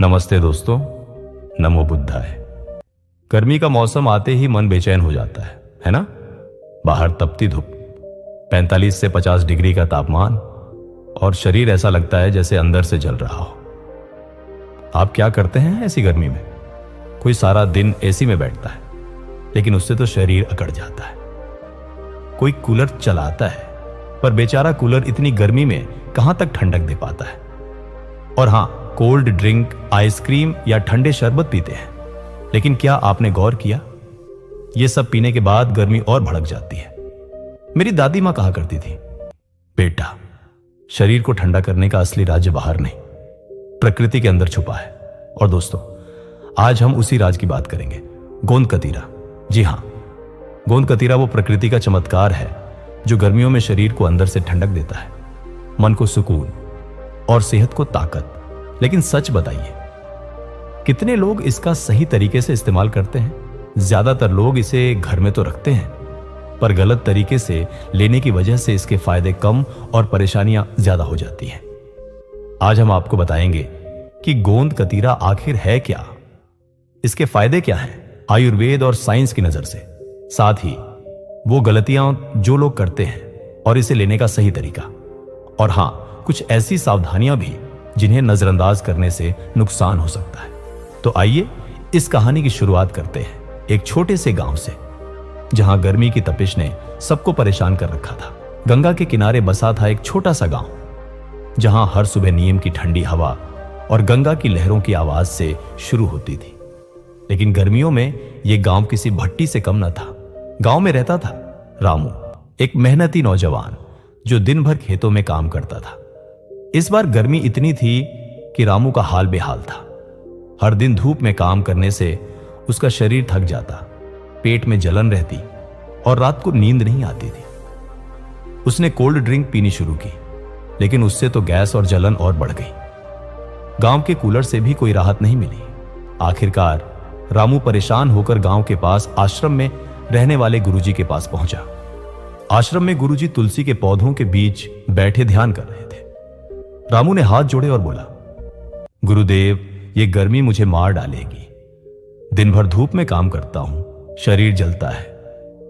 नमस्ते दोस्तों, नमो बुद्धाय। गर्मी का मौसम आते ही मन बेचैन हो जाता है ना। बाहर तपती धूप, 45 से 50 डिग्री का तापमान, और शरीर ऐसा लगता है जैसे अंदर से जल रहा हो। आप क्या करते हैं ऐसी गर्मी में? कोई सारा दिन एसी में बैठता है, लेकिन उससे तो शरीर अकड़ जाता है। कोई कूलर चलाता है, पर बेचारा कूलर इतनी गर्मी में कहां तक ठंडक दे पाता है। और हां, कोल्ड ड्रिंक, आइसक्रीम या ठंडे शरबत पीते हैं, लेकिन क्या आपने गौर किया, यह सब पीने के बाद गर्मी और भड़क जाती है। मेरी दादी मां कहा करती थी, बेटा, शरीर को ठंडा करने का असली राज बाहर नहीं, प्रकृति के अंदर छुपा है। और दोस्तों, आज हम उसी राज की बात करेंगे, गोंद कतीरा। जी हां, गोंद कतीरा वो प्रकृति का चमत्कार है जो गर्मियों में शरीर को अंदर से ठंडक देता है, मन को सुकून और सेहत को ताकत। लेकिन सच बताइए, कितने लोग इसका सही तरीके से इस्तेमाल करते हैं? ज्यादातर लोग इसे घर में तो रखते हैं, पर गलत तरीके से लेने की वजह से इसके फायदे कम और परेशानियां ज्यादा हो जाती हैं। आज हम आपको बताएंगे कि गोंद कतीरा आखिर है क्या, इसके फायदे क्या हैं आयुर्वेद और साइंस की नजर से, साथ ही वो गलतियां जो लोग करते हैं और इसे लेने का सही तरीका, और हां, कुछ ऐसी सावधानियां भी जिन्हें नजरअंदाज करने से नुकसान हो सकता है। तो आइए इस कहानी की शुरुआत करते हैं एक छोटे से गांव से, जहां गर्मी की तपिश ने सबको परेशान कर रखा था। गंगा के किनारे बसा था एक छोटा सा गांव, जहां हर सुबह नीम की ठंडी हवा और गंगा की लहरों की आवाज से शुरू होती थी। लेकिन गर्मियों में यह गांव किसी भट्टी से कम न था। गांव में रहता था रामू, एक मेहनती नौजवान जो दिन भर खेतों में काम करता था। इस बार गर्मी इतनी थी कि रामू का हाल बेहाल था। हर दिन धूप में काम करने से उसका शरीर थक जाता, पेट में जलन रहती और रात को नींद नहीं आती थी। उसने कोल्ड ड्रिंक पीनी शुरू की, लेकिन उससे तो गैस और जलन और बढ़ गई। गांव के कूलर से भी कोई राहत नहीं मिली। आखिरकार रामू परेशान होकर गांव के पास आश्रम में रहने वाले गुरुजी के पास पहुंचा। आश्रम में गुरुजी तुलसी के पौधों के बीच बैठे ध्यान कर रहे थे। रामू ने हाथ जोड़े और बोला, गुरुदेव, ये गर्मी मुझे मार डालेगी। दिन भर धूप में काम करता हूं, शरीर जलता है,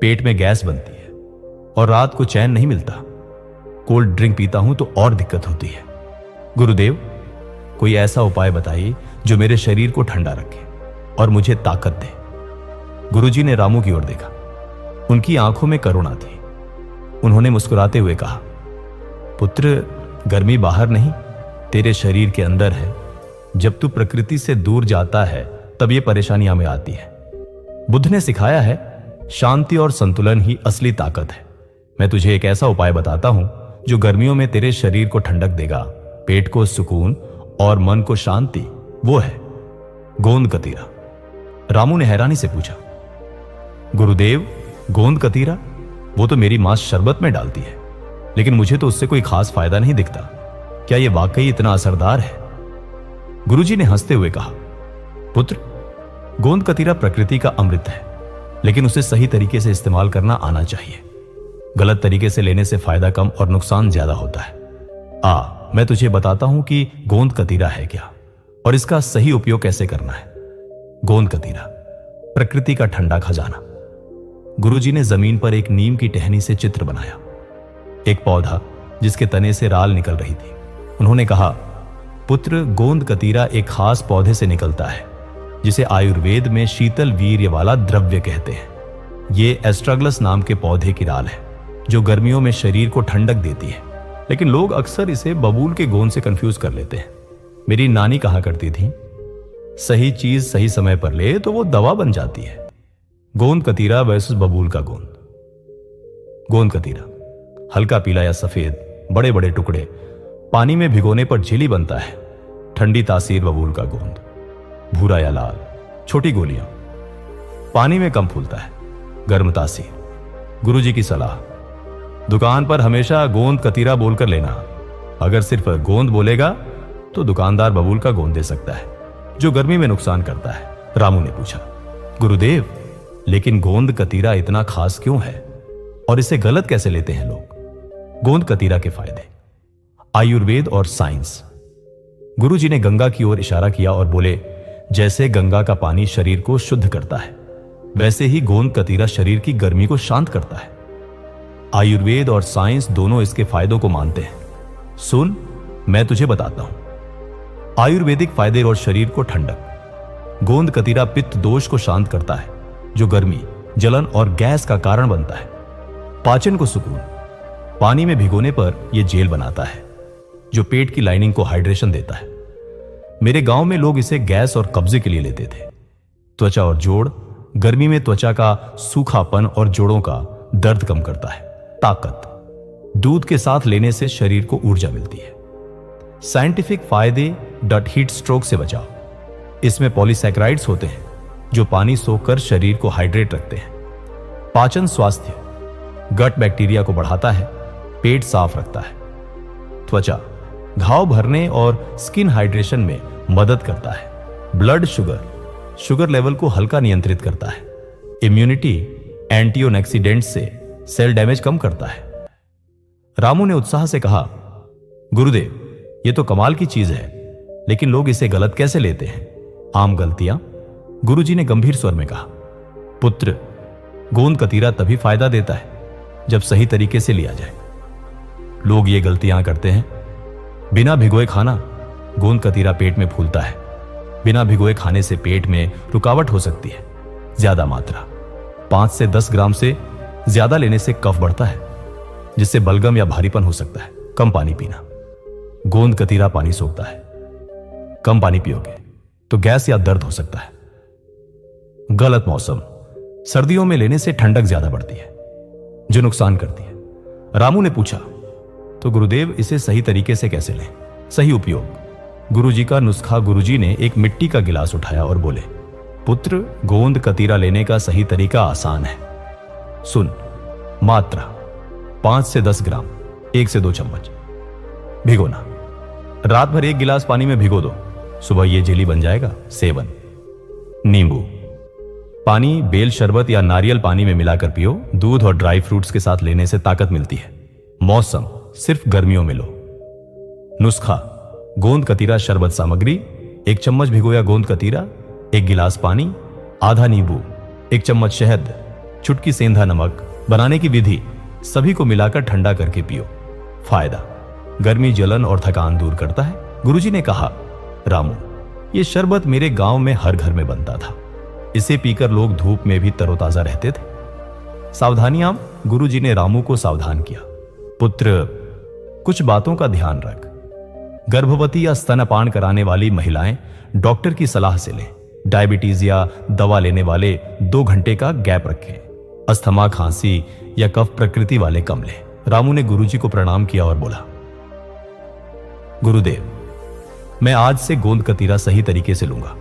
पेट में गैस बनती है और रात को चैन नहीं मिलता। कोल्ड ड्रिंक पीता हूं तो और दिक्कत होती है। गुरुदेव, कोई ऐसा उपाय बताइए जो मेरे शरीर को ठंडा रखे और मुझे ताकत दे। गुरुजी ने रामू की ओर देखा। उनकी आंखों में करुणा थी। उन्होंने मुस्कुराते हुए कहा, पुत्र, गर्मी बाहर नहीं, तेरे शरीर के अंदर है। जब तू प्रकृति से दूर जाता है तब ये परेशानियां में आती है। बुद्ध ने सिखाया है, शांति और संतुलन ही असली ताकत है। मैं तुझे एक ऐसा उपाय बताता हूं जो गर्मियों में तेरे शरीर को ठंडक देगा, पेट को सुकून और मन को शांति। वो है गोंद कतीरा। रामू ने हैरानी से पूछा, गुरुदेव, गोंद कतीरा? वो तो मेरी मां शरबत में डालती है, लेकिन मुझे तो उससे कोई खास फायदा नहीं दिखता। क्या यह वाकई इतना असरदार है? गुरुजी ने हंसते हुए कहा, पुत्र, गोंद कतीरा प्रकृति का अमृत है, लेकिन उसे सही तरीके से इस्तेमाल करना आना चाहिए। गलत तरीके से लेने से फायदा कम और नुकसान ज्यादा होता है। मैं तुझे बताता हूं कि गोंद कतीरा है क्या और इसका सही उपयोग कैसे करना है। गोंद कतीरा, प्रकृति का ठंडा खजाना। गुरुजी ने जमीन पर एक नीम की टहनी से चित्र बनाया, एक पौधा जिसके तने से राल निकल रही थी। उन्होंने कहा, पुत्र, गोंद कतीरा एक खास पौधे से निकलता है जिसे आयुर्वेद में शीतल वीर्य वाला द्रव्य कहते हैं। ये एस्ट्रागलस नाम के पौधे की राल है जो गर्मियों में शरीर को ठंडक देती है, लेकिन लोग अक्सर इसे बबूल के गोंद से कंफ्यूज कर लेते हैं। मेरी नानी कहा करती थी, सही चीज सही समय पर ले तो वो दवा बन जाती है। गोंद कतीरा वर्सेस बबूल का गोंद। गोंद कतीरा हल्का पीला या सफेद, बड़े बड़े टुकड़े, पानी में भिगोने पर झिली बनता है। ठंडी तासीर बबूल का गोंद, भूरा या लाल, छोटी गोलियां, पानी में कम फूलता है, गर्म तासीर। गुरुजी की सलाह, दुकान पर हमेशा गोंद कतीरा बोलकर लेना। अगर सिर्फ गोंद बोलेगा तो दुकानदार बबूल का गोंद दे सकता है जो गर्मी में नुकसान करता है। रामू ने पूछा, गुरुदेव, लेकिन गोंद कतीरा इतना खास क्यों है और इसे गलत कैसे लेते हैं लोग? गोंद कतीरा के फायदे, आयुर्वेद और साइंस। गुरुजी ने गंगा की ओर इशारा किया और बोले, जैसे गंगा का पानी शरीर को शुद्ध करता है, वैसे ही गोंद कतीरा शरीर की गर्मी को शांत करता है। आयुर्वेद और साइंस दोनों इसके फायदों को मानते हैं। सुन, मैं तुझे बताता हूं। आयुर्वेदिक फायदे और शरीर को ठंडक। गोंद कतीरा पित्त दोष को शांत करता है, जो गर्मी, जलन और गैस का कारण बनता है। पाचन को सुकून। पानी में भिगोने पर यह जेल बनाता है, जो पेट की लाइनिंग को हाइड्रेशन देता है। मेरे गांव में लोग इसे गैस और कब्जे के लिए लेते थे। त्वचा और जोड़। गर्मी में त्वचा का सूखापन और जोड़ों का दर्द कम करता है। ताकत। दूध के साथ लेने से शरीर को ऊर्जा मिलती है। साइंटिफिक फायदे। डट हीट स्ट्रोक से बचाव। इसमें पॉलीसैकेराइड्स होते हैं, जो पानी सोखकर शरीर को हाइड्रेट रखते हैं। पाचन स्वास्थ्य। गट बैक्टीरिया को बढ़ाता है, पेट साफ रखता है। त्वचा। घाव भरने और स्किन हाइड्रेशन में मदद करता है। Blood sugar. शुगर लेवल को हल्का नियंत्रित करता है। इम्यूनिटी। एंटीऑक्सीडेंट से सेल डैमेज कम करता है। रामू ने उत्साह से कहा, गुरुदेव, यह तो कमाल की चीज है, लेकिन लोग इसे गलत कैसे लेते हैं? आम गलतियां। गुरुजी ने गंभीर स्वर में कहा, पुत्र, गोंद कतीरा तभी फायदा देता है जब सही तरीके से लिया जाए। लोग ये गलतियां करते हैं। बिना भिगोए खाना। गोंद कतीरा पेट में फूलता है। बिना भिगोए खाने से पेट में रुकावट हो सकती है। ज्यादा मात्रा। 5 से 10 ग्राम से ज्यादा लेने से कफ बढ़ता है, जिससे बलगम या भारीपन हो सकता है। कम पानी पीना। गोंद कतीरा पानी सोखता है। कम पानी पियोगे तो गैस या दर्द हो सकता है। गलत मौसम। सर्दियों में लेने से ठंडक ज्यादा बढ़ती है, जो नुकसान करती है। रामू ने पूछा, तो गुरुदेव, इसे सही तरीके से कैसे लें? सही उपयोग। गुरुजी का नुस्खा। गुरुजी ने एक मिट्टी का गिलास उठाया और बोले, पुत्र, गोंद कतीरा लेने का सही तरीका आसान है। सुन। मात्रा 5 से 10 ग्राम, 1 से 2 चम्मच। भिगोना। रात भर 1 गिलास पानी में भिगो दो, सुबह यह जेली बन जाएगा। सेवन। नींबू पानी बेल शरबत या नारियल पानी में मिलाकर पियो। दूध और ड्राई फ्रूट्स के साथ लेने से ताकत मिलती है। मौसम सिर्फ गर्मियों में लो। नुस्खा। गोंद कतीरा शरबत सामग्री: 1 चम्मच भिगोया गोंद कतीरा, 1 गिलास पानी, आधा नींबू, 1 चम्मच शहद, चुटकी सेंधा नमक। बनाने की विधि: सभी को मिलाकर ठंडा करके पियो। फायदा: गर्मी, जलन और थकान दूर करता है। गुरुजी ने कहा, रामू, यह शरबत मेरे गांव में हर घर में बनता था। इसे पीकर लोग धूप में भी तरोताजा रहते थे। सावधानियां। गुरुजी ने रामू को सावधान किया, पुत्र, कुछ बातों का ध्यान रख। गर्भवती या स्तनपान कराने वाली महिलाएं डॉक्टर की सलाह से लें। डायबिटीज या दवा लेने वाले 2 घंटे का गैप रखें। अस्थमा, खांसी या कफ प्रकृति वाले कम लें। रामू ने गुरुजी को प्रणाम किया और बोला, गुरुदेव, मैं आज से गोंद कतीरा सही तरीके से लूंगा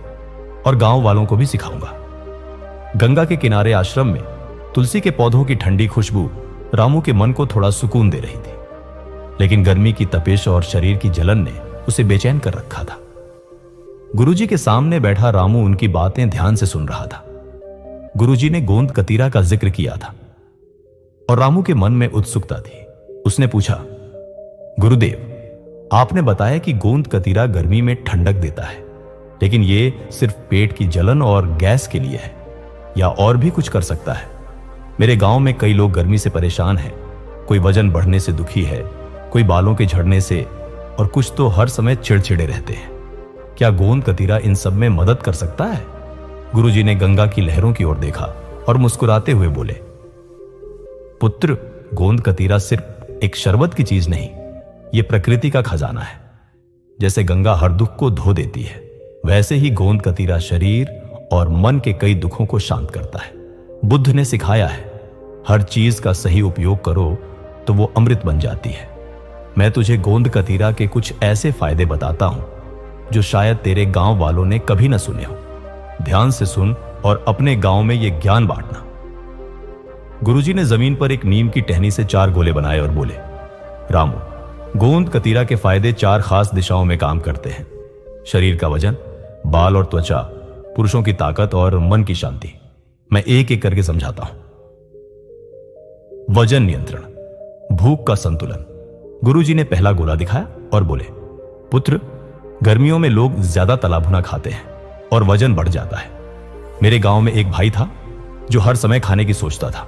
और गांव वालों को भी सिखाऊंगा। गंगा के किनारे आश्रम में तुलसी के पौधों की ठंडी खुशबू रामू के मन को थोड़ा सुकून दे रही थी, लेकिन गर्मी की तपिश और शरीर की जलन ने उसे बेचैन कर रखा था। गुरुजी के सामने बैठा रामू उनकी बातें ध्यान से सुन रहा था। गुरुजी ने गोंद कतीरा का जिक्र किया था और रामू के मन में उत्सुकता थी। उसने पूछा, गुरुदेव, आपने बताया कि गोंद कतीरा गर्मी में ठंडक देता है, लेकिन यह सिर्फ पेट की जलन और गैस के लिए है या और भी कुछ कर सकता है? मेरे गांव में कई लोग गर्मी से परेशान हैं। कोई वजन बढ़ने से दुखी है, कोई बालों के झड़ने से, और कुछ तो हर समय चिड़चिड़े रहते हैं। क्या गोंद कतीरा इन सब में मदद कर सकता है? गुरुजी ने गंगा की लहरों की ओर देखा और मुस्कुराते हुए बोले, पुत्र, गोंद कतीरा सिर्फ एक शरबत की चीज नहीं, यह प्रकृति का खजाना है। जैसे गंगा हर दुख को धो देती है, वैसे ही गोंद कतीरा शरीर और मन के कई दुखों को शांत करता है। बुद्ध ने सिखाया है, हर चीज का सही उपयोग करो तो वो अमृत बन जाती है। मैं तुझे गोंद कतीरा के कुछ ऐसे फायदे बताता हूं जो शायद तेरे गांव वालों ने कभी न सुने हो। ध्यान से सुन और अपने गांव में यह ज्ञान बांटना। गुरुजी ने जमीन पर एक नीम की टहनी से 4 गोले बनाए और बोले, रामू, गोंद कतीरा के फायदे 4 खास दिशाओं में काम करते हैं। शरीर का वजन, बाल और त्वचा, पुरुषों की ताकत और मन की शांति। मैं एक एक करके समझाता हूं। वजन नियंत्रण, भूख का संतुलन। गुरुजी ने पहला गोला दिखाया और बोले, पुत्र, गर्मियों में लोग ज्यादा तला भुना खाते हैं और वजन बढ़ जाता है। मेरे गांव में एक भाई था जो हर समय खाने की सोचता था।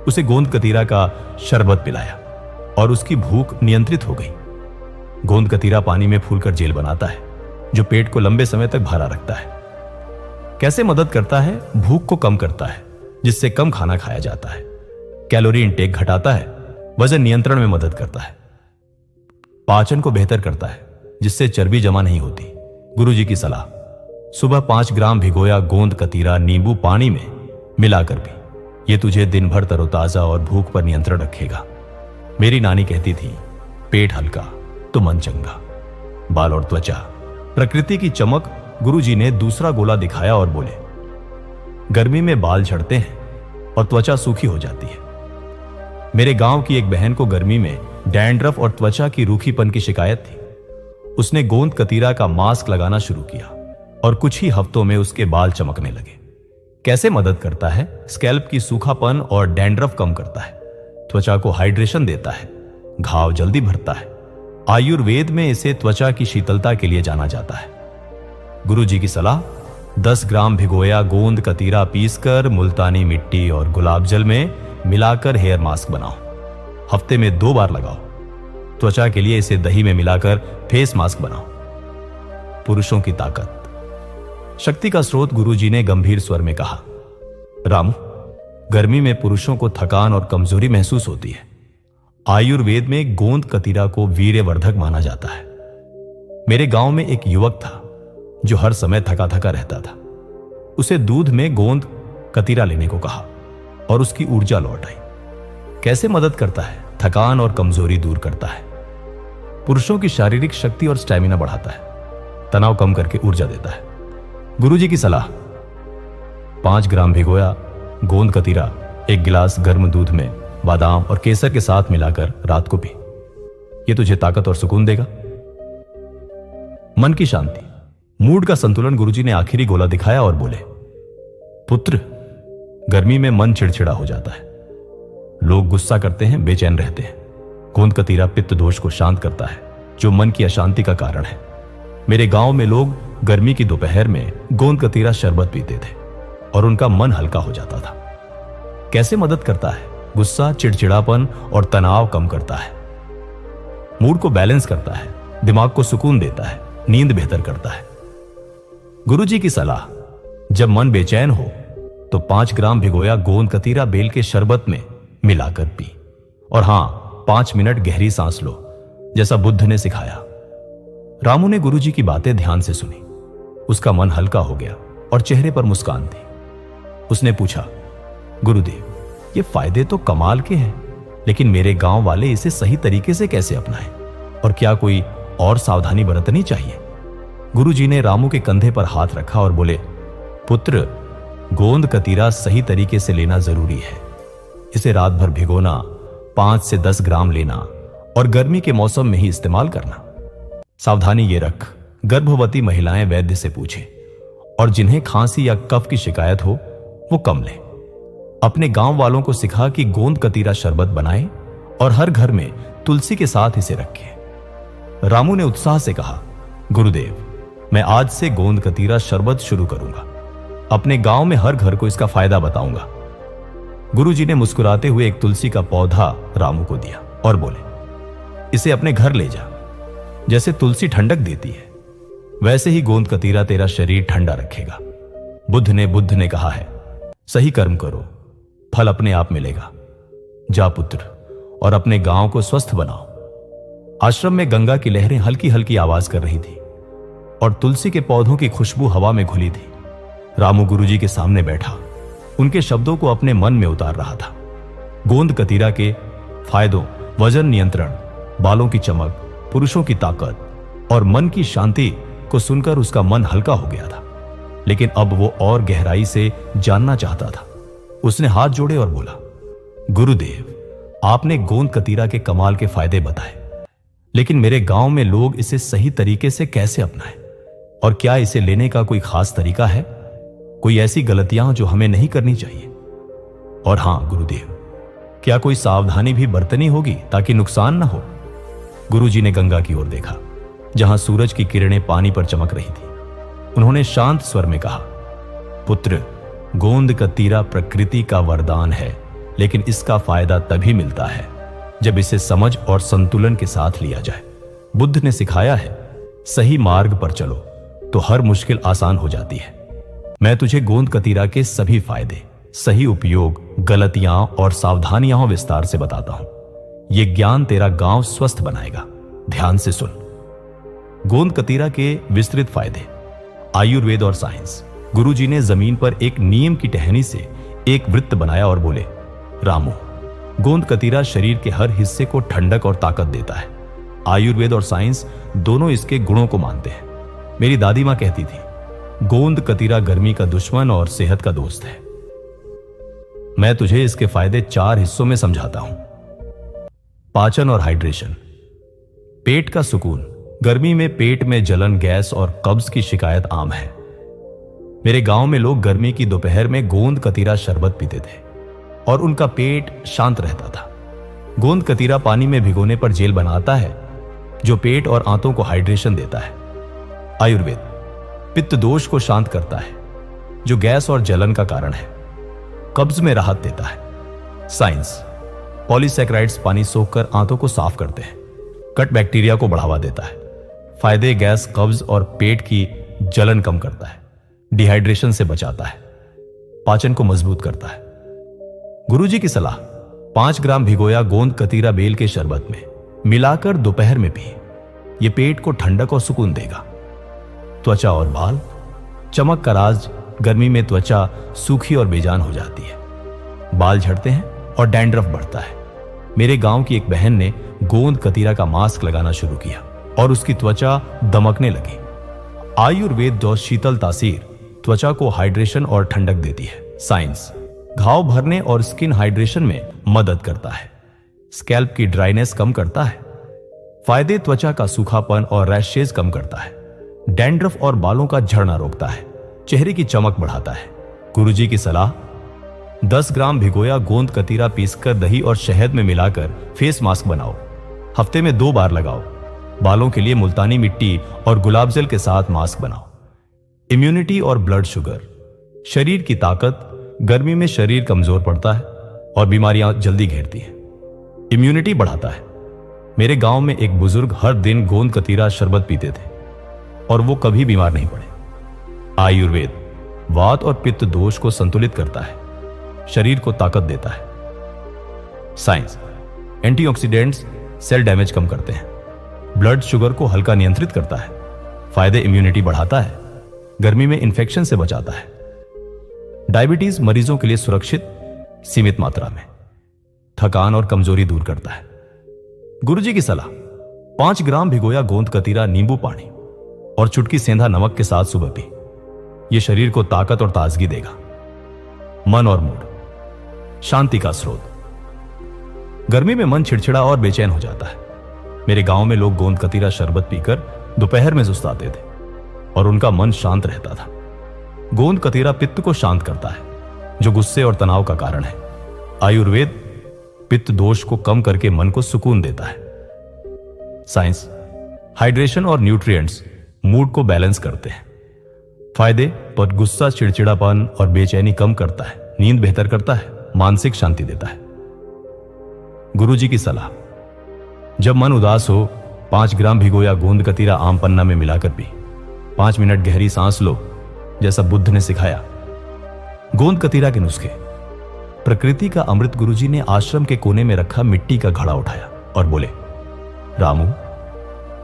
उसे गोंद कतीरा का शरबत पिलाया और उसकी भूख नियंत्रित हो गई। गोंद कतीरा पानी में फूलकर जेल बनाता है जो पेट को लंबे समय तक भरा रखता है। कैसे मदद करता है? भूख को कम करता है जिससे कम खाना खाया जाता है। कैलोरी इंटेक घटाता है, वजन नियंत्रण में मदद करता है। पाचन को बेहतर करता है जिससे चर्बी जमा नहीं होती। गुरुजी की सलाह, सुबह 5 ग्राम भिगोया गोंद कतीरा नींबू पानी में मिलाकर पी। ये तुझे दिन भर तरोताजा और भूख पर नियंत्रण रखेगा। मेरी नानी कहती थी, पेट हल्का तो मन चंगा। बाल और त्वचा, प्रकृति की चमक। गुरुजी ने दूसरा गोला दिखाया और बोले, गर्मी में बाल झड़ते हैं और त्वचा सूखी हो जाती है। मेरे गांव की एक बहन को गर्मी में डैंड्रफ और त्वचा की रूखीपन की शिकायत थी। उसने गोंद कतीरा का मास्क लगाना शुरू किया और कुछ ही हफ्तों में उसके बाल चमकने लगे। कैसे मदद करता है? स्कैल्प की सूखापन और डैंड्रफ कम करता है, त्वचा को हाइड्रेशन देता है, घाव जल्दी भरता है। आयुर्वेद में इसे त्वचा की शीतलता के लिए जाना जाता है। गुरुजी की सलाह, 10 ग्राम भिगोया गोंद कतीरा पीसकर मुल्तानी मिट्टी और गुलाब जल में मिलाकर हेयर मास्क बनाओ। हफ्ते में 2 बार लगाओ। त्वचा के लिए इसे दही में मिलाकर फेस मास्क बनाओ। पुरुषों की ताकत, शक्ति का स्रोत। गुरुजी ने गंभीर स्वर में कहा, रामू, गर्मी में पुरुषों को थकान और कमजोरी महसूस होती है। आयुर्वेद में गोंद कतीरा को वीर्यवर्धक माना जाता है। मेरे गांव में एक युवक था जो हर समय थका थका रहता था। उसे दूध में गोंद कतीरा लेने को कहा और उसकी ऊर्जा लौट आई। कैसे मदद करता है? थकान और कमजोरी दूर करता है, पुरुषों की शारीरिक शक्ति और स्टैमिना बढ़ाता है, तनाव कम करके ऊर्जा देता है। गुरुजी की सलाह, 5 ग्राम भिगोया गोंद कतीरा 1 गिलास गर्म दूध में बादाम और केसर के साथ मिलाकर रात को पी। यह तुझे ताकत और सुकून देगा। मन की शांति, मूड का संतुलन। गुरुजी ने आखिरी गोला दिखाया और बोले, पुत्र, गर्मी में मन चिड़चिड़ा हो जाता है, लोग गुस्सा करते हैं, बेचैन रहते हैं। गोंद कतीरा पित्त दोष को शांत करता है जो मन की अशांति का कारण है। मेरे गांव में लोग गर्मी की दोपहर में गोंद कतीरा शरबत पीते थे और उनका मन हल्का हो जाता था। कैसे मदद करता है? गुस्सा, चिड़चिड़ापन और तनाव कम करता है, मूड को बैलेंस करता है, दिमाग को सुकून देता है, नींद बेहतर करता है। गुरुजी की सलाह, जब मन बेचैन हो तो 5 ग्राम भिगोया गोंद कतीरा बेल के शरबत में मिलाकर पी। और हां, 5 मिनट गहरी सांस लो जैसा बुद्ध ने सिखाया। रामू ने गुरुजी की बातें ध्यान से सुनी। उसका मन हल्का हो गया और चेहरे पर मुस्कान थी। उसने पूछा, गुरुदेव, ये फायदे तो कमाल के हैं, लेकिन मेरे गांव वाले इसे सही तरीके से कैसे अपनाएं? और क्या कोई और सावधानी बरतनी चाहिए? गुरुजी ने रामू के कंधे पर हाथ रखा और बोले, पुत्र, गोंद कतीरा सही तरीके से लेना जरूरी है। इसे रात भर भिगोना, 5 से 10 ग्राम लेना और गर्मी के मौसम में ही इस्तेमाल करना। सावधानी ये रख, गर्भवती महिलाएं वैद्य से पूछें और जिन्हें खांसी या कफ की शिकायत हो वो कम लें। अपने गांव वालों को सिखा कि गोंद कतीरा शरबत बनाएं और हर घर में तुलसी के साथ इसे रखें। रामू ने उत्साह से कहा, गुरुदेव, मैं आज से गोंद कतीरा शरबत शुरू करूंगा। अपने गांव में हर घर को इसका फायदा बताऊंगा। गुरुजी ने मुस्कुराते हुए एक तुलसी का पौधा रामू को दिया और बोले, इसे अपने घर ले जा। जैसे तुलसी ठंडक देती है वैसे ही गोंद कतीरा तेरा शरीर ठंडा रखेगा। बुद्ध ने कहा है, सही कर्म करो, फल अपने आप मिलेगा। जा पुत्र, और अपने गांव को स्वस्थ बनाओ। आश्रम में गंगा की लहरें हल्की हल्की आवाज कर रही थी और तुलसी के पौधों की खुशबू हवा में घुली थी। रामू गुरुजी के सामने बैठा, उनके शब्दों को अपने मन में उतार रहा था। गोंद कतीरा के फायदों, वजन नियंत्रण, बालों की चमक, पुरुषों की ताकत और मन की शांति को सुनकर उसका मन हल्का हो गया था। लेकिन अब वो और गहराई से जानना चाहता था। उसने हाथ जोड़े और बोला, गुरुदेव, आपने गोंद कतीरा के कमाल के फायदे बताए, लेकिन मेरे गांव में लोग इसे सही तरीके से कैसे अपनाएं? और क्या इसे लेने का कोई खास तरीका है? कोई ऐसी गलतियां जो हमें नहीं करनी चाहिए? और हां गुरुदेव, क्या कोई सावधानी भी बरतनी होगी ताकि नुकसान ना हो? गुरुजी ने गंगा की ओर देखा जहां सूरज की किरणें पानी पर चमक रही थी। उन्होंने शांत स्वर में कहा, पुत्र, गोंद कतीरा प्रकृति का वरदान है, लेकिन इसका फायदा तभी मिलता है जब इसे समझ और संतुलन के साथ लिया जाए। बुद्ध ने सिखाया है, सही मार्ग पर चलो तो हर मुश्किल आसान हो जाती है। मैं तुझे गोंद कतीरा के सभी फायदे, सही उपयोग, गलतियां और सावधानियां विस्तार से बताता हूं। यह ज्ञान तेरा गांव स्वस्थ बनाएगा। ध्यान से सुन। गोंद कतीरा के विस्तृत फायदे। आयुर्वेद और साइंस। गुरुजी ने जमीन पर एक नीम की टहनी से एक वृत्त बनाया और बोले, रामू, गोंद कतीरा शरीर के हर हिस्से को ठंडक और ताकत देता है। आयुर्वेद और साइंस दोनों इसके गुणों को मानते हैं। मेरी दादी मां कहती थी, गोंद कतीरा गर्मी का दुश्मन और सेहत का दोस्त है। मैं तुझे इसके फायदे 4 हिस्सों में समझाता हूं। पाचन और हाइड्रेशन। पेट का सुकून। गर्मी में पेट में जलन, गैस और कब्ज की शिकायत आम है। मेरे गांव में लोग गर्मी की दोपहर में गोंद कतीरा शरबत पीते थे और उनका पेट शांत रहता था। गोंद कतीरा पानी में भिगोने पर जेल बनाता है, जो पेट और आंतों को हाइड्रेशन देता है। आयुर्वेद पित्त दोष को शांत करता है, जो गैस और जलन का कारण है। कब्ज में राहत देता है। साइंस पॉलीसैकेराइड्स पानी सोखकर आंतों को साफ करते हैं। कट बैक्टीरिया को बढ़ावा देता है। फायदे गैस, कब्ज और पेट की जलन कम करता है। डिहाइड्रेशन से बचाता है। पाचन को मजबूत करता है। गुरुजी की सलाह, 5 ग्राम भिगोया गोंद कतीरा बेल के शरबत में मिलाकर दोपहर में पिए। यह पेट को ठंडक और सुकून देगा। त्वचा और बाल। चमक का राज, गर्मी में त्वचा सूखी और बेजान हो जाती है। बाल झड़ते हैं और डैंड्रफ बढ़ता है। मेरे गांव की एक बहन ने गोंद कतीरा का मास्क लगाना शुरू किया और उसकी त्वचा दमकने लगी। आयुर्वेद और शीतल तासीर त्वचा को हाइड्रेशन और ठंडक देती है। साइंस घाव भरने और स्किन हाइड्रेशन में मदद करता है। स्कैल्प की ड्राइनेस कम करता है। फायदे त्वचा का सूखापन और रैशेज कम करता है। डैंड्रफ और बालों का झड़ना रोकता है। चेहरे की चमक बढ़ाता है। गुरुजी की सलाह, 10 ग्राम भिगोया गोंद कतीरा पीसकर दही और शहद में मिलाकर फेस मास्क बनाओ। हफ्ते में 2 बार लगाओ। बालों के लिए मुल्तानी मिट्टी और गुलाब जल के साथ मास्क बनाओ। इम्यूनिटी और ब्लड शुगर। शरीर की ताकत। गर्मी में शरीर कमजोर पड़ता है और बीमारियां जल्दी घेरती हैं। इम्यूनिटी बढ़ाता है। मेरे गांव में एक बुजुर्ग हर दिन गोंद कतीरा शरबत पीते थे और वो कभी बीमार नहीं पड़े। आयुर्वेद वात और पित्त दोष को संतुलित करता है। शरीर को ताकत देता है। साइंस एंटीऑक्सीडेंट्स सेल डैमेज कम करते हैं। ब्लड शुगर को हल्का नियंत्रित करता है। फायदे इम्यूनिटी बढ़ाता है। गर्मी में इंफेक्शन से बचाता है। डायबिटीज मरीजों के लिए सुरक्षित, सीमित मात्रा में। थकान और कमजोरी दूर करता है। गुरुजी की सलाह, 5 ग्राम भिगोया गोंद कतीरा नींबू पानी और चुटकी सेंधा नमक के साथ सुबह पी। यह शरीर को ताकत और ताजगी देगा। मन और मूड। शांति का स्रोत। गर्मी में मन चिड़चिड़ा और बेचैन हो जाता है। मेरे गांव में लोग गोंद कतीरा शरबत पीकर दोपहर में सुस्ताते थे और उनका मन शांत रहता था। गोंद कतीरा पित्त को शांत करता है, जो गुस्से और तनाव का कारण है। आयुर्वेद पित्त दोष को कम करके मन को सुकून देता है। साइंस हाइड्रेशन और न्यूट्रिएंट्स मूड को बैलेंस करते हैं। फायदे पर गुस्सा, चिड़चिड़ापन और बेचैनी कम करता है। नींद बेहतर करता है। मानसिक शांति देता है। गुरुजी की सलाह, जब मन उदास हो 5 ग्राम भिगोया गोंद कतीरा आम पन्ना में मिलाकर पी। 5 मिनट गहरी सांस लो, जैसा बुद्ध ने सिखाया। गोंद कतीरा के नुस्खे। प्रकृति का अमृत। गुरुजी ने आश्रम के कोने में रखा मिट्टी का घड़ा उठाया और बोले, रामू,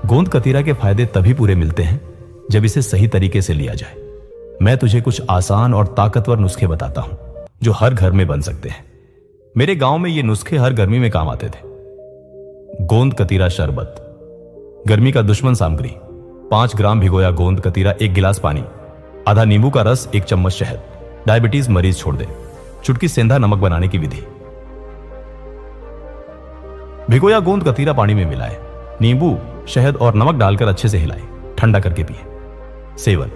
गोंद कतीरा के फायदे तभी पूरे मिलते हैं जब इसे सही तरीके से लिया जाए। मैं तुझे कुछ आसान और ताकतवर नुस्खे बताता हूं जो हर घर में बन सकते हैं। मेरे गांव में ये नुस्खे हर गर्मी में काम आते थे। गोंद कतीरा शरबत, गर्मी का दुश्मन सामग्री। 5 ग्राम भिगोया गोंद कतीरा, 1 गिलास पानी, आधा नींबू का रस, 1 चम्मच शहद। डायबिटीज मरीज छोड़ दे। चुटकी सेंधा नमक बनाने की विधि। भिगोया गोंद कतीरा पानी में मिलाए, नींबू, शहद और नमक डालकर अच्छे से हिलाए, ठंडा करके पिए। सेवन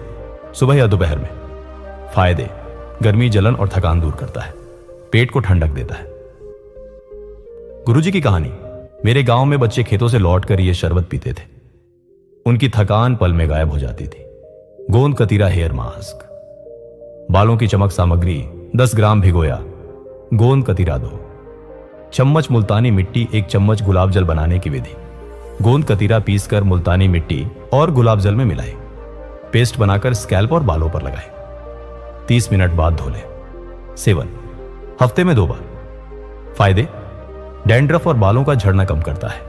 सुबह या दोपहर में। फायदे गर्मी, जलन और थकान दूर करता है। पेट को ठंडक देता है। गुरुजी की कहानी। मेरे गांव में बच्चे खेतों से लौटकर यह शरबत पीते थे। उनकी थकान पल में गायब हो जाती थी। गोंद कतीरा हेयर मास्क। बालों की चमक सामग्री 10 ग्राम भिगोया, गोंद कतीरा 2 चम्मच मुल्तानी मिट्टी, 1 चम्मच गुलाब जल बनाने की विधि। गोंद कतीरा पीसकर मुल्तानी मिट्टी और गुलाब जल में मिलाए, पेस्ट बनाकर स्कैल्प और बालों पर लगाए। 30 मिनट बाद धो लें। सेवन हफ्ते में 2 बार। फायदे: डैंड्रफ और बालों का झड़ना कम करता है,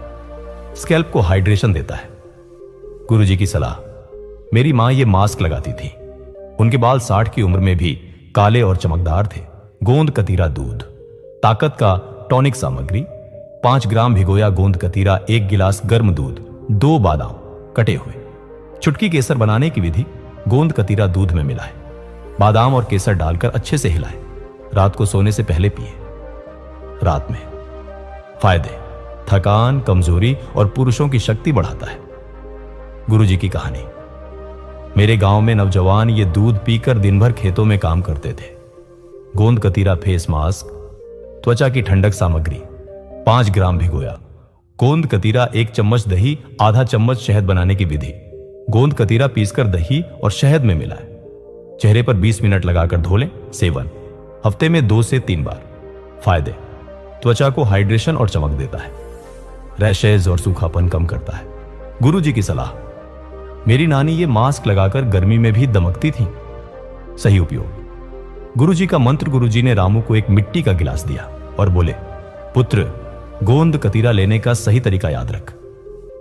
स्कैल्प को हाइड्रेशन देता है। गुरुजी की सलाह: मेरी मां ये मास्क लगाती थी, उनके बाल 60 की उम्र में भी काले और चमकदार थे। गोंद कतीरा दूध, ताकत का टॉनिक सामग्री। 5 ग्राम भिगोया गोंद कतीरा, 1 गिलास गर्म दूध, 2 बादाम कटे हुए। चुटकी केसर बनाने की विधि: गोंद कतीरा दूध में मिलाएं, बादाम और केसर डालकर अच्छे से हिलाएं। रात को सोने से पहले पिए। रात में फायदे: थकान, कमजोरी और पुरुषों की शक्ति बढ़ाता है। गुरुजी की कहानी: मेरे गांव में नौजवान ये दूध पीकर दिन भर खेतों में काम करते थे। गोंद कतीरा फेस मास्क, त्वचा की ठंडक सामग्री। 5 ग्राम भिगोया गोंद कतीरा, 1 चम्मच दही, आधा चम्मच शहद बनाने की विधि। गोंद कतीरा पीसकर दही और शहद में मिलाएं, चेहरे पर 20 मिनट लगाकर धो लें। सेवन हफ्ते में 2 से 3 बार। फायदे: त्वचा को हाइड्रेशन और चमक देता है, रैशेज और सूखापन कम करता है। गुरुजी की सलाह: मेरी नानी ये मास्क लगाकर गर्मी में भी दमकती थी। सही उपयोग: गुरुजी का मंत्र। गुरुजी ने रामू को एक मिट्टी का गिलास दिया और बोले, पुत्र, गोंद कतीरा लेने का सही तरीका याद रख।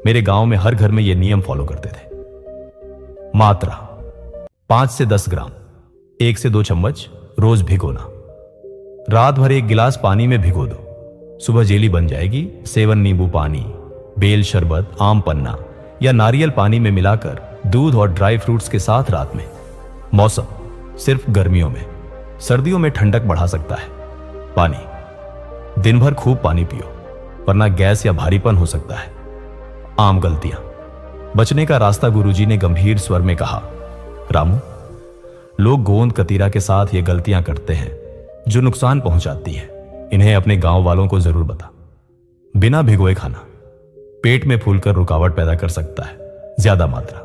मेरे गांव में हर घर में ये नियम फॉलो करते थे। मात्रा: 5 से 10 ग्राम, 1 से 2 चम्मच रोज भिगोना। रात भर 1 गिलास पानी में भिगो दो, सुबह जेली बन जाएगी। सेवन नींबू पानी, बेल शरबत, आम पन्ना या नारियल पानी में मिलाकर दूध और ड्राई फ्रूट्स के साथ रात में। मौसम: सिर्फ गर्मियों में, सर्दियों में ठंडक बढ़ा सकता है। पानी: दिन भर खूब पानी पियो, वरना गैस या भारीपन हो सकता है। आम गलतियां बचने का रास्ता: गुरुजी ने गंभीर स्वर में कहा, रामू, लोग गोंद कतीरा के साथ ये गलतियां करते हैं जो नुकसान पहुंचाती है। इन्हें अपने गांव वालों को जरूर बता। बिना भिगोए खाना पेट में फूलकर रुकावट पैदा कर सकता है। ज्यादा मात्रा: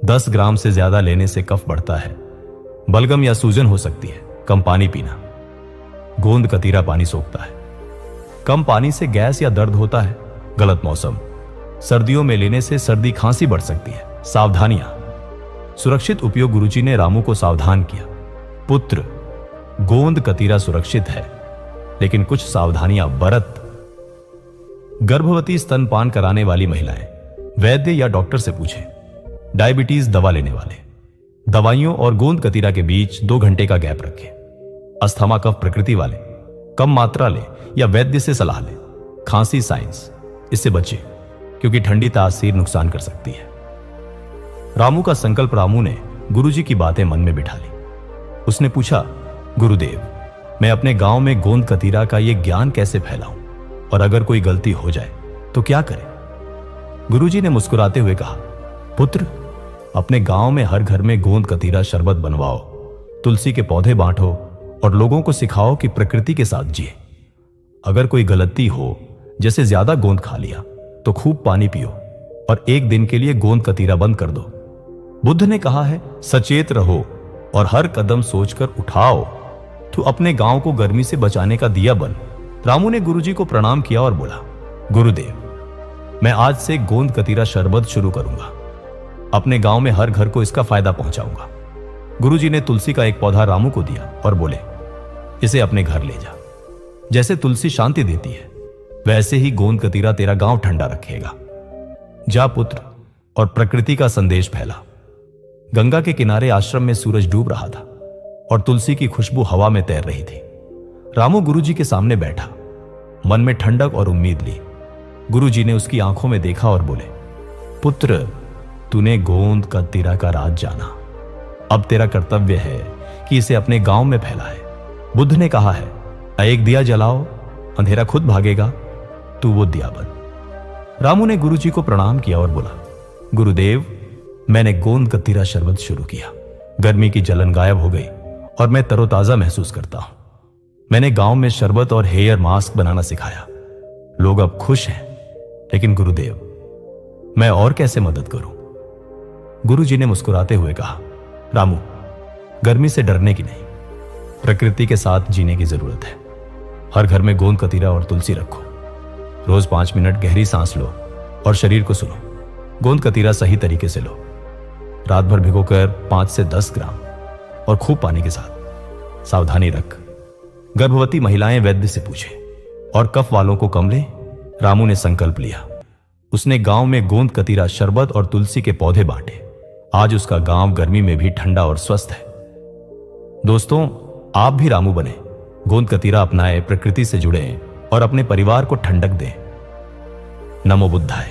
10 ग्राम से ज्यादा लेने से कफ बढ़ता है, बलगम या सूजन हो सकती है। कम पानी पीना: गोंद कतीरा पानी सोखता है, कम पानी से गैस या दर्द होता है। गलत मौसम: सर्दियों में लेने से सर्दी खांसी बढ़ सकती है। सावधानियां: सुरक्षित उपयोग: गुरुजी ने रामू को सावधान किया, पुत्र, गोंद कतीरा सुरक्षित है, लेकिन कुछ सावधानियां बरत। गर्भवती, स्तनपान कराने वाली महिलाएं वैद्य या डॉक्टर से पूछें। डायबिटीज दवा लेने वाले दवाइयों और गोंद कतीरा के बीच 2 घंटे का गैप रखें। अस्थमा कफ प्रकृति वाले कम मात्रा लें या वैद्य से सलाह लें। खांसी साइंस: इससे बचें क्योंकि ठंडी तासीर नुकसान कर सकती है। रामू का संकल्प: रामू ने गुरुजी की बातें मन में बिठा ली। उसने पूछा, गुरुदेव, मैं अपने गांव में गोंद कतीरा का ये ज्ञान कैसे फैलाऊं, और अगर कोई गलती हो जाए तो क्या करें? गुरुजी ने मुस्कुराते हुए कहा, पुत्र, अपने गांव में हर घर में गोंद कतीरा शरबत बनवाओ, तुलसी के पौधे बांटो और लोगों को सिखाओ कि प्रकृति के साथ जिए। अगर कोई गलती हो, जैसे ज्यादा गोंद खा लिया, तो खूब पानी पियो और 1 दिन के लिए गोंद कतीरा बंद कर दो। बुद्ध ने कहा है, सचेत रहो और हर कदम सोचकर उठाओ, तो अपने गांव को गर्मी से बचाने का दिया बन। रामू ने गुरुजी को प्रणाम किया और बोला, गुरुदेव, मैं आज से गोंद कतीरा शरबत शुरू करूंगा। अपने गांव में हर घर को इसका फायदा पहुंचाऊंगा। गुरुजी ने तुलसी का एक पौधा रामू को दिया और बोले, इसे अपने घर ले जा। जैसे तुलसी शांति देती है, वैसे ही गोंद कतीरा तेरा गांव ठंडा रखेगा। जा पुत्र, और प्रकृति का संदेश फैला। गंगा के किनारे आश्रम में सूरज डूब रहा था और तुलसी की खुशबू हवा में तैर रही थी। रामू गुरुजी के सामने बैठा, मन में ठंडक और उम्मीद ली। गुरुजी ने उसकी आंखों में देखा और बोले, पुत्र, तूने गोंद कतीरा का राज जाना। अब तेरा कर्तव्य है कि इसे अपने गांव में फैलाए। बुद्ध ने कहा है, एक दिया जलाओ, अंधेरा खुद भागेगा, तू वो दिया बन। रामू ने गुरुजी को प्रणाम किया और बोला, गुरुदेव, मैंने गोंद कतीरा शरबत शुरू किया। गर्मी की जलन गायब हो गई और मैं तरोताजा महसूस करता हूं। मैंने गांव में शरबत और हेयर मास्क बनाना सिखाया। लोग अब खुश हैं। लेकिन गुरुदेव, मैं और कैसे मदद करूं? गुरुजी ने मुस्कुराते हुए कहा, रामू, गर्मी से डरने की नहीं, प्रकृति के साथ जीने की जरूरत है। हर घर में गोंद कतीरा और तुलसी रखो। रोज 5 मिनट गहरी सांस लो और शरीर को सुनो। गोंद कतीरा सही तरीके से लो। रात भर भिगोकर 5 से 10 ग्राम और खूब पानी के साथ। सावधानी रख, गर्भवती महिलाएं वैद्य से पूछे और कफ वालों को कम ले। रामू ने संकल्प लिया। उसने गांव में गोंद कतीरा शरबत और तुलसी के पौधे बांटे। आज उसका गांव गर्मी में भी ठंडा और स्वस्थ है। दोस्तों, आप भी रामू बने, गोंद कतीरा अपनाएं, प्रकृति से जुड़ें और अपने परिवार को ठंडक दें। नमो बुद्धाय।